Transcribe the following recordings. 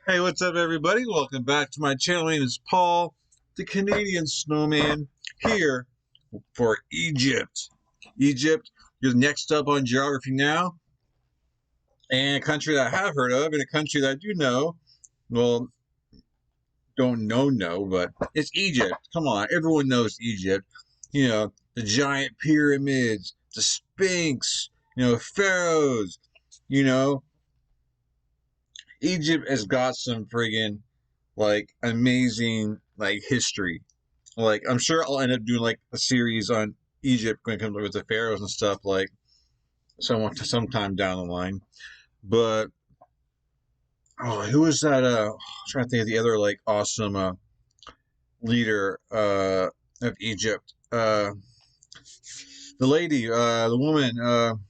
Hey, what's up, everybody? Welcome back to my channel. My name is Paul, the Canadian Snowman, here for Egypt. Egypt is next up on Geography Now, and a country that I have heard of, and a country that I do know. Well, don't know, but it's Egypt. Come on, everyone knows Egypt. You know, the giant pyramids, the Sphinx, pharaohs, you know, Egypt has got some friggin' amazing history. Like I'm sure I'll end up doing like a series on Egypt when it comes with the pharaohs and stuff sometime down the line. But who was that? I'm trying to think of the other awesome leader of Egypt. The lady, the woman.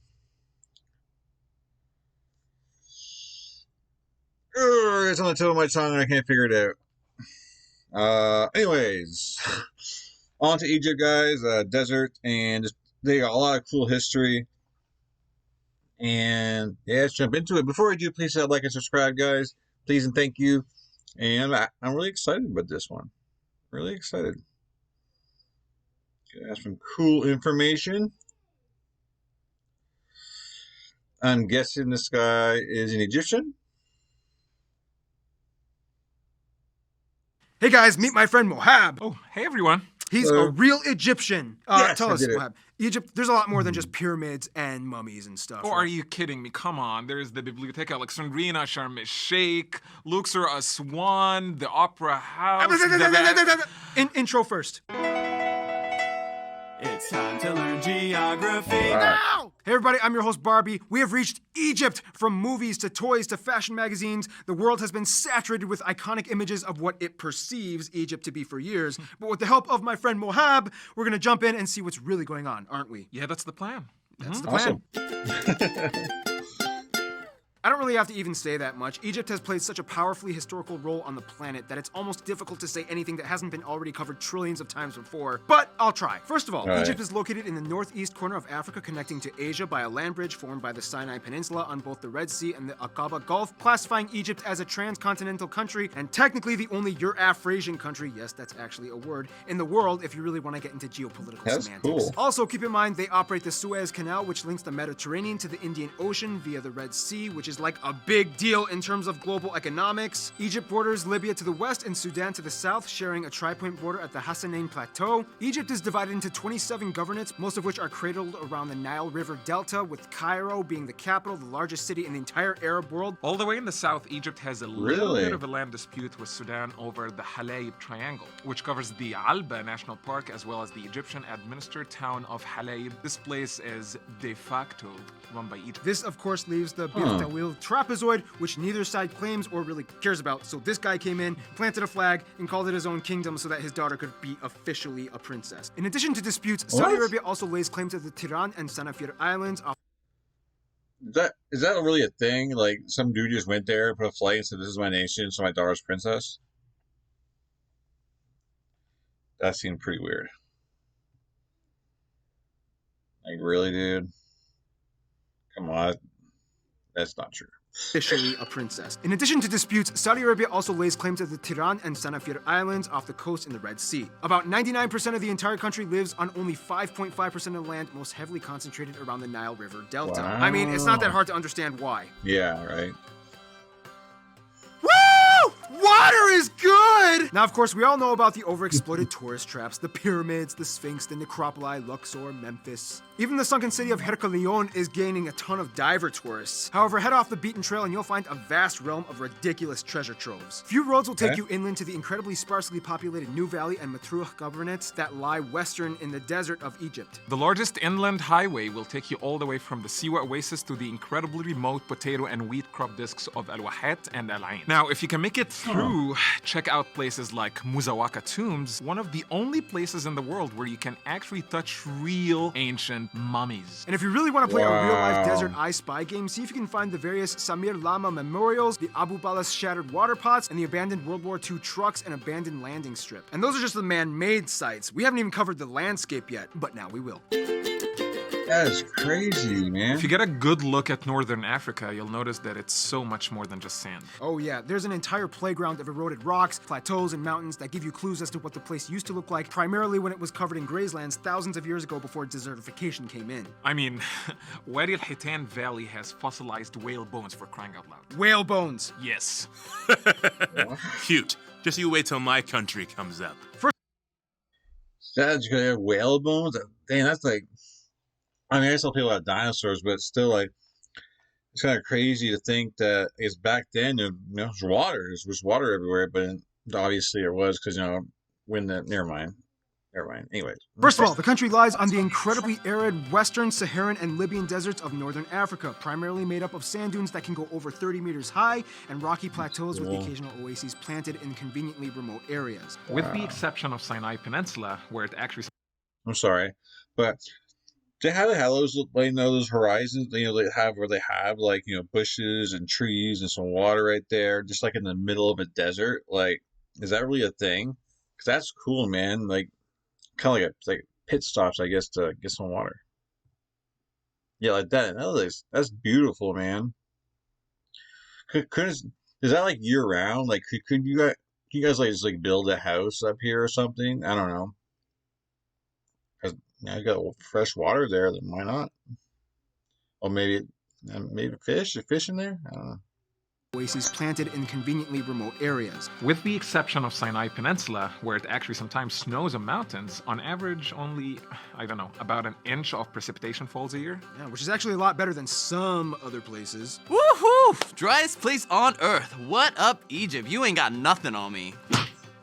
It's on the tip of my tongue and I can't figure it out. Anyways, on to Egypt, guys. Desert, and they got a lot of cool history. And yeah, let's jump into it. Before we do, please hit like and subscribe, guys. Please and thank you. And I'm really excited about this one. Really excited. Got some cool information. I'm guessing this guy is an Egyptian. Hey guys, meet my friend Mohab. Oh, hey everyone. He's a real Egyptian. Yes, tell I us, did it. Mohab. Egypt, there's a lot more than just pyramids and mummies and stuff. Oh, are you kidding me? Come on. There's the Biblioteca Alexandrina, Sharm el-Sheikh, Luxor, Aswan, the Opera House. Intro first. It's time to learn geography. Now! Hey everybody, I'm your host Barbie. We have reached Egypt. From movies to toys to fashion magazines, the world has been saturated with iconic images of what it perceives Egypt to be for years. But with the help of my friend Mohab, we're gonna jump in and see what's really going on, aren't we? Yeah, that's the plan. That's the plan. Awesome. I don't really have to even say that much. Egypt has played such a powerfully historical role on the planet that it's almost difficult to say anything that hasn't been already covered trillions of times before, but I'll try. First of all, Egypt is located in the northeast corner of Africa, connecting to Asia by a land bridge formed by the Sinai Peninsula on both the Red Sea and the Aqaba Gulf, classifying Egypt as a transcontinental country and technically the only Eurafrasian country, yes, that's actually a word, in the world if you really want to get into geopolitical semantics. Cool. Also, keep in mind they operate the Suez Canal, which links the Mediterranean to the Indian Ocean via the Red Sea, which is like a big deal in terms of global economics. Egypt borders Libya to the west and Sudan to the south, sharing a tri-point border at the Hassanain Plateau. Egypt is divided into 27 governorates, most of which are cradled around the Nile River Delta, with Cairo being the capital, the largest city in the entire Arab world. All the way in the south, Egypt has a little bit of a land dispute with Sudan over the Halayb Triangle, which covers the Alba National Park as well as the Egyptian-administered town of Halayb. This place is de facto run by Egypt. This, of course, leaves the Biltawil trapezoid, which neither side claims or really cares about. So this guy came in, planted a flag, and called it his own kingdom so that his daughter could be officially a princess. In addition to disputes, Saudi Arabia also lays claim to the Tiran and Sanafir Islands off. Is that really a thing? Like some dude just went there, put a flag, and said, "This is my nation, so my daughter's princess." That seemed pretty weird. Like, really, dude? Come on, that's not true. Officially a princess. In addition to disputes, Saudi Arabia also lays claim to the Tiran and Sanafir Islands off the coast in the Red Sea. About 99% of the entire country lives on only 5.5% of the land, most heavily concentrated around the Nile River Delta. Wow. I mean, it's not that hard to understand why. Yeah, right. Woo! Water is good! Now, of course, we all know about the overexploited tourist traps, the pyramids, the Sphinx, the necropoli, Luxor, Memphis. Even the sunken city of Herculaneum is gaining a ton of diver tourists. However, head off the beaten trail and you'll find a vast realm of ridiculous treasure troves. Few roads will take you inland to the incredibly sparsely populated New Valley and Matruh governorates that lie western in the desert of Egypt. The largest inland highway will take you all the way from the Siwa Oasis to the incredibly remote potato and wheat crop discs of Al Wahet and Al Ain. Now, if you can make it through, check out places like Muzawaka Tombs, one of the only places in the world where you can actually touch real ancient mummies. And if you really want to play a real-life desert I Spy game, see if you can find the various Samir Lama memorials, the Abu Balas shattered water pots, and the abandoned World War II trucks and abandoned landing strip. And those are just the man-made sites. We haven't even covered the landscape yet, but now we will. That is crazy, man. If you get a good look at northern Africa, you'll notice that it's so much more than just sand. Oh yeah, there's an entire playground of eroded rocks, plateaus, and mountains that give you clues as to what the place used to look like, primarily when it was covered in grazelands thousands of years ago before desertification came in. I mean, Wadi al-Hitan Valley has fossilized whale bones, for crying out loud. Whale bones! Yes. Cute. Just you wait till my country comes up. That's good. Whale bones? Dang, that's like... I mean, I still people about dinosaurs, but it's still like... It's kind of crazy to think that it's back then, it was water. There was water everywhere, but obviously it was because, when the... Never mind. Anyways. First of all, the country lies on the incredibly arid western, Saharan, and Libyan deserts of northern Africa, primarily made up of sand dunes that can go over 30 meters high and rocky plateaus with the occasional oases planted in conveniently remote areas. With the exception of Sinai Peninsula, where it actually... I'm sorry, but they have those, those horizons, they have where they have, bushes and trees and some water right there, just like in the middle of a desert. Like, is that really a thing? Because that's cool, man. Kind of like pit stops, I guess, to get some water. Yeah, like that. That's beautiful, man. Is that year round? Could you guys just build a house up here or something? I don't know. 'Cause now you got fresh water there, then why not? Or maybe fish in there. I don't know. Oases planted in conveniently remote areas. With the exception of Sinai Peninsula, where it actually sometimes snows in mountains, on average only, about an inch of precipitation falls a year. Yeah, which is actually a lot better than some other places. Woohoo! Driest place on earth. What up, Egypt? You ain't got nothing on me.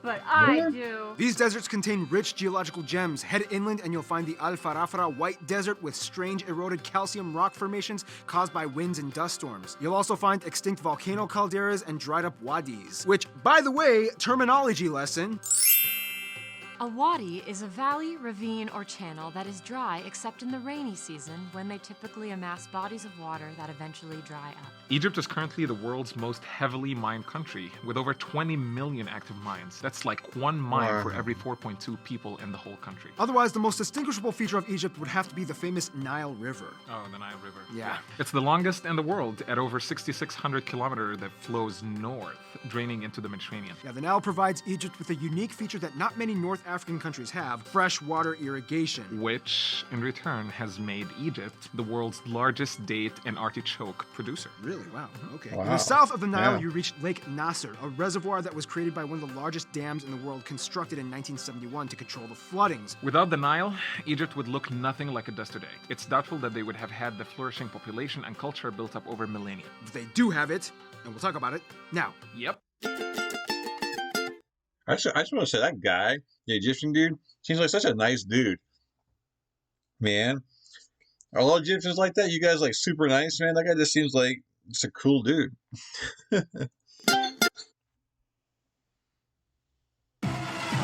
But I do. These deserts contain rich geological gems. Head inland and you'll find the Al Farafra White Desert with strange eroded calcium rock formations caused by winds and dust storms. You'll also find extinct volcano calderas and dried up wadis. Which, by the way, terminology lesson. A wadi is a valley, ravine, or channel that is dry except in the rainy season when they typically amass bodies of water that eventually dry up. Egypt is currently the world's most heavily mined country, with over 20 million active mines. That's like 1 mine for every 4.2 people in the whole country. Otherwise, the most distinguishable feature of Egypt would have to be the famous Nile River. Oh, the Nile River. Yeah. It's the longest in the world at over 6,600 kilometers that flows north, draining into the Mediterranean. Yeah, the Nile provides Egypt with a unique feature that not many North African countries have: freshwater irrigation. Which, in return, has made Egypt the world's largest date and artichoke producer. Really? Wow. Okay. Wow. In the south of the Nile, Yeah. you reach Lake Nasser, a reservoir that was created by one of the largest dams in the world, constructed in 1971 to control the floodings. Without the Nile, Egypt would look nothing like it does today. It's doubtful that they would have had the flourishing population and culture built up over millennia. But they do have it, and we'll talk about it now. Yep. I just want to say that guy, the Egyptian dude, seems like such a nice dude. Man, are all Egyptians like that? You guys super nice, man? That guy just seems like just a cool dude.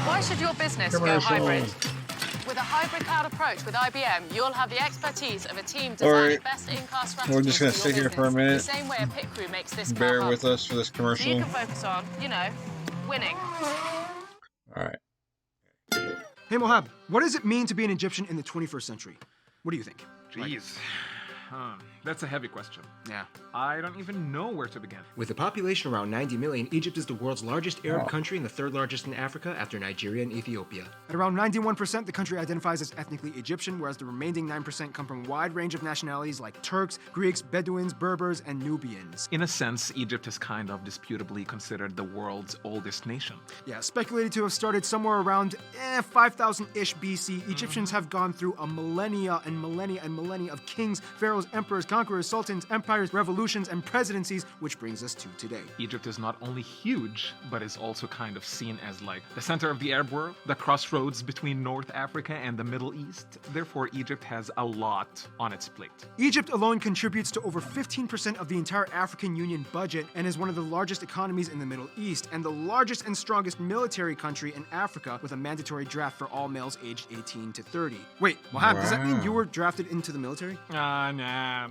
Why should your business go hybrid? With a hybrid cloud approach with IBM, you'll have the expertise of a team designing best-in-class strategies. We're just going to for your sit here for a business, minute. The same way a pit crew makes this car Bear hum. with us for this So commercial. you can focus on, winning. All right. Hey Mohab, what does it mean to be an Egyptian in the 21st century? What do you think? Jeez. That's a heavy question. Yeah. I don't even know where to begin. With a population around 90 million, Egypt is the world's largest Arab country and the third largest in Africa after Nigeria and Ethiopia. At around 91%, the country identifies as ethnically Egyptian, whereas the remaining 9% come from a wide range of nationalities like Turks, Greeks, Bedouins, Berbers, and Nubians. In a sense, Egypt is kind of disputably considered the world's oldest nation. Yeah, speculated to have started somewhere around 5,000-ish BC, Egyptians have gone through a millennia and millennia and millennia of kings, pharaohs, emperors, conquerors, sultans, empires, revolutions, and presidencies, which brings us to today. Egypt is not only huge, but is also kind of seen as the center of the Arab world, the crossroads between North Africa and the Middle East. Therefore, Egypt has a lot on its plate. Egypt alone contributes to over 15% of the entire African Union budget and is one of the largest economies in the Middle East and the largest and strongest military country in Africa with a mandatory draft for all males aged 18 to 30. Wait, Mohab, does that mean you were drafted into the military? Nah.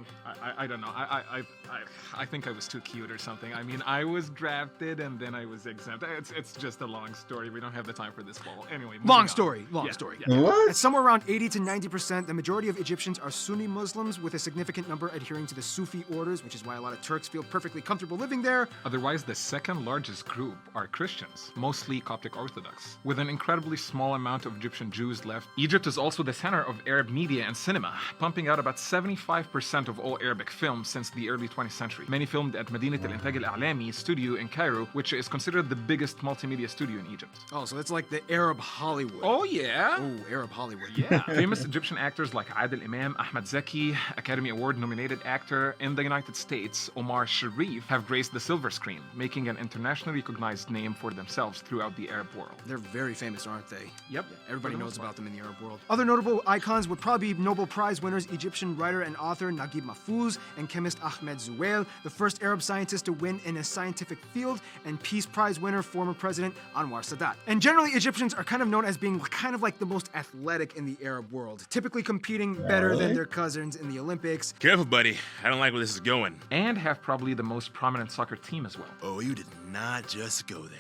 I don't know. I think I was too cute or something. I mean, I was drafted and then I was exempt. It's just a long story. We don't have the time for this, Paul. Anyway, Long story. Yeah. What? At somewhere around 80 to 90%, the majority of Egyptians are Sunni Muslims, with a significant number adhering to the Sufi orders, which is why a lot of Turks feel perfectly comfortable living there. Otherwise, the second largest group are Christians, mostly Coptic Orthodox. With an incredibly small amount of Egyptian Jews left, Egypt is also the center of Arab media and cinema, pumping out about 75% of all Arabic films since the early 20th century. Many filmed at Madinat al-Intaj al-A'lami studio in Cairo, which is considered the biggest multimedia studio in Egypt. Oh, so it's like the Arab Hollywood. Oh, yeah. Oh, Arab Hollywood. Yeah. Famous Egyptian actors like Adil Imam, Ahmed Zaki, Academy Award nominated actor in the United States, Omar Sharif, have graced the silver screen, making an internationally recognized name for themselves throughout the Arab world. They're very famous, aren't they? Yep. Everybody knows about them in the Arab world. Other notable icons would probably be Nobel Prize winners Egyptian writer and author Naguib Mahfouz and chemist Ahmed Zuwail, the first Arab scientist to win in a scientific field, and Peace Prize winner former President Anwar Sadat. And generally, Egyptians are kind of known as being kind of like the most athletic in the Arab world, typically competing better than their cousins in the Olympics. Careful, buddy. I don't like where this is going. And have probably the most prominent soccer team as well. Oh, you did not just go there.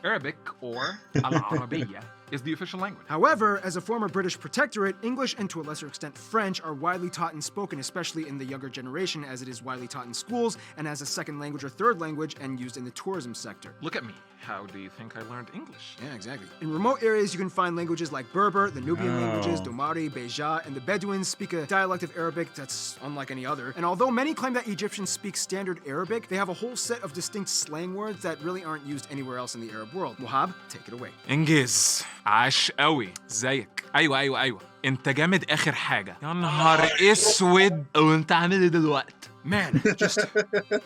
Arabic, or Al-Arabiya, is the official language. However, as a former British protectorate, English and to a lesser extent French are widely taught and spoken, especially in the younger generation, as it is widely taught in schools and as a second language or third language and used in the tourism sector. Look at me. How do you think I learned English? Yeah, exactly. In remote areas, you can find languages like Berber, the Nubian languages, Domari, Beja, and the Bedouins speak a dialect of Arabic that's unlike any other. And although many claim that Egyptians speak standard Arabic, they have a whole set of distinct slang words that really aren't used anywhere else in the Arab world. Muhab, take it away. انجز عاش قوي زيك ايوه انت جامد اخر حاجه يا نهار اسود وانت عامل ايه دلوقتي؟ Man, just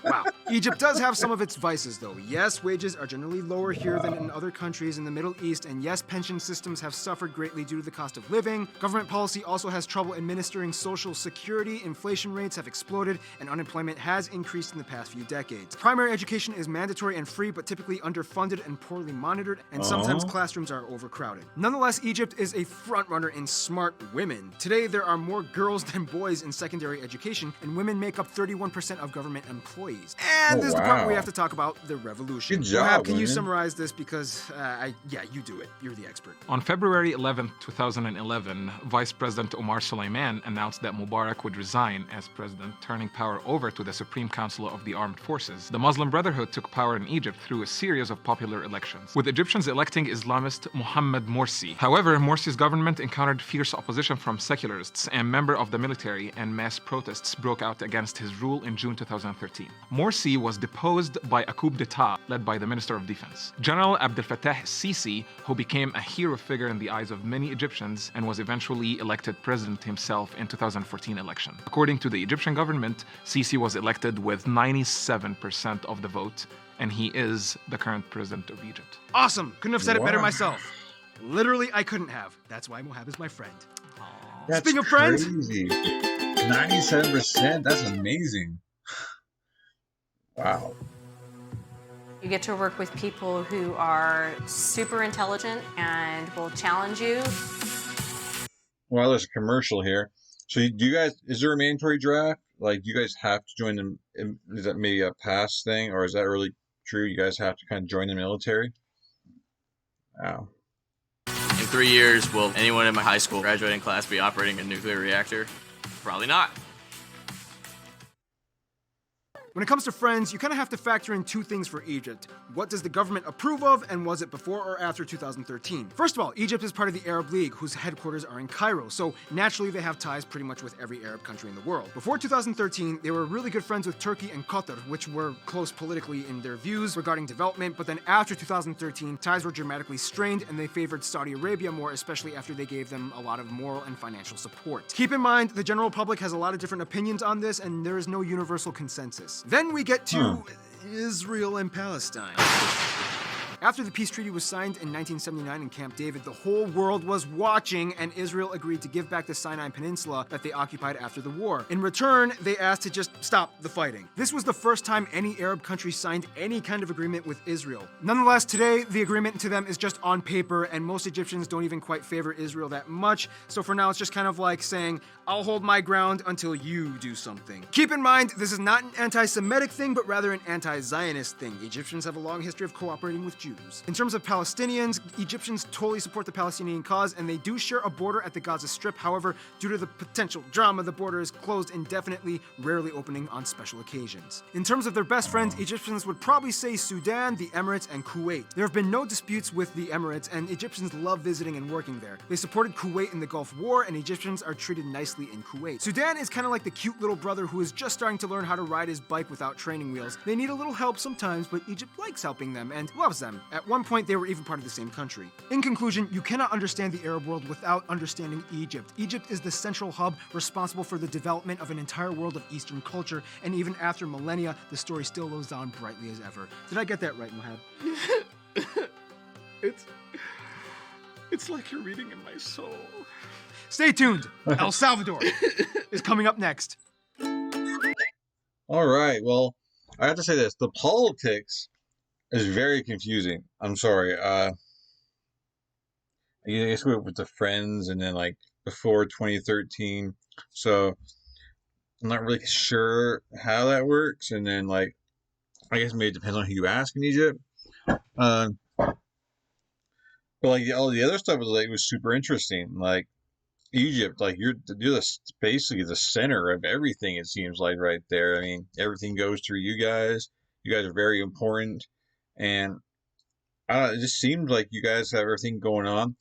wow. Egypt does have some of its vices, though. Yes, wages are generally lower here than in other countries in the Middle East, and yes, pension systems have suffered greatly due to the cost of living. Government policy also has trouble administering social security, inflation rates have exploded, and unemployment has increased in the past few decades. Primary education is mandatory and free, but typically underfunded and poorly monitored, and sometimes classrooms are overcrowded. Nonetheless, Egypt is a frontrunner in smart women. Today, there are more girls than boys in secondary education, and women make up 31% of government employees. And this is the part where we have to talk about the revolution. Good job, Wahab, can you women. summarize this? Because, you do it. You're the expert. On February 11, 2011, Vice President Omar Suleiman announced that Mubarak would resign as president, turning power over to the Supreme Council of the Armed Forces. The Muslim Brotherhood took power in Egypt through a series of popular elections, with Egyptians electing Islamist Mohammed Morsi. However, Morsi's government encountered fierce opposition from secularists and members of the military, and mass protests broke out against his rule in June 2013. Morsi was deposed by a coup d'etat led by the Minister of Defense, General Abdel Fattah Sisi, who became a hero figure in the eyes of many Egyptians and was eventually elected president himself in 2014 election. According to the Egyptian government, Sisi was elected with 97% of the vote, and he is the current president of Egypt. Awesome. Couldn't have said it better Wow. myself. Literally, I couldn't have. That's why Mohab is my friend. That's Speaking of friends- crazy. 97%. That's amazing. Wow. You get to work with people who are super intelligent and will challenge you. Well, there's a commercial here. So, do you guys? Is there a mandatory draft? Like, you guys have to join them? Is that maybe a pass thing, or is that really true? You guys have to kind of join the military? Wow. In 3 years, will anyone in my high school graduating class be operating a nuclear reactor? Probably not. When it comes to friends, you kind of have to factor in two things for Egypt. What does the government approve of, and was it before or after 2013? First of all, Egypt is part of the Arab League, whose headquarters are in Cairo, so naturally they have ties pretty much with every Arab country in the world. Before 2013, they were really good friends with Turkey and Qatar, which were close politically in their views regarding development, but then after 2013, ties were dramatically strained and they favored Saudi Arabia more, especially after they gave them a lot of moral and financial support. Keep in mind, the general public has a lot of different opinions on this, and there is no universal consensus. Then we get to Israel and Palestine. After the peace treaty was signed in 1979 in Camp David, the whole world was watching, and Israel agreed to give back the Sinai Peninsula that they occupied after the war. In return, they asked to just stop the fighting. This was the first time any Arab country signed any kind of agreement with Israel. Nonetheless, today, the agreement to them is just on paper, and most Egyptians don't even quite favor Israel that much, so for now it's just kind of like saying, I'll hold my ground until you do something. Keep in mind, this is not an anti-Semitic thing, but rather an anti-Zionist thing. Egyptians have a long history of cooperating with Jews. In terms of Palestinians, Egyptians totally support the Palestinian cause, and they do share a border at the Gaza Strip. However, due to the potential drama, the border is closed indefinitely, rarely opening on special occasions. In terms of their best friends, Egyptians would probably say Sudan, the Emirates, and Kuwait. There have been no disputes with the Emirates, and Egyptians love visiting and working there. They supported Kuwait in the Gulf War, and Egyptians are treated nicely in Kuwait. Sudan is kind of like the cute little brother who is just starting to learn how to ride his bike without training wheels. They need a little help sometimes, but Egypt likes helping them and loves them. At one point, they were even part of the same country. In conclusion, you cannot understand the Arab world without understanding Egypt. Egypt is the central hub responsible for the development of an entire world of Eastern culture, and even after millennia, the story still goes on brightly as ever. Did I get that right, Mohab? It's like you're reading in my soul. Stay tuned. El Salvador is coming up next. All right. Well, I have to say this. The politics is very confusing. I'm sorry. I guess we went with the Friends and then like before 2013. So I'm not really sure how that works. And then like, I guess maybe it depends on who you ask in Egypt. But like all the other stuff was super interesting. Like Egypt, like you're basically the center of everything. It seems like right there. I mean, everything goes through you guys. You guys are very important, and it just seemed like you guys have everything going on.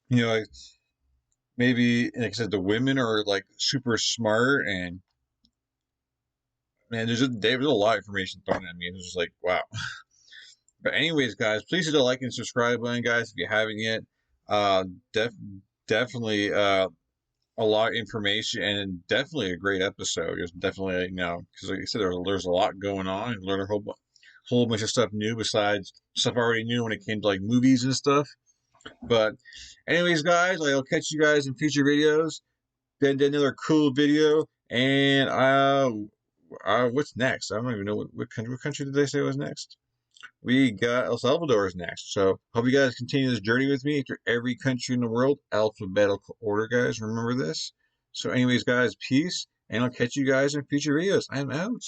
You know, like maybe like I said, the women are like super smart, and man, there's a lot of information thrown at me. It was just like wow. But anyways, guys, please hit the like and subscribe button, guys, if you haven't yet. Definitely a lot of information and definitely a great episode. It's definitely, because like I said, there's a lot going on and learn a whole bunch of stuff new besides stuff I already knew when it came to like movies and stuff. But anyways, guys, I'll catch you guys in future videos. Then another cool video. And what's next? I don't even know what country did they say was next? We got El Salvador is next. So hope you guys continue this journey with me through every country in the world, alphabetical order, guys. Remember this. So anyways, guys, peace, and I'll catch you guys in future videos. I'm out.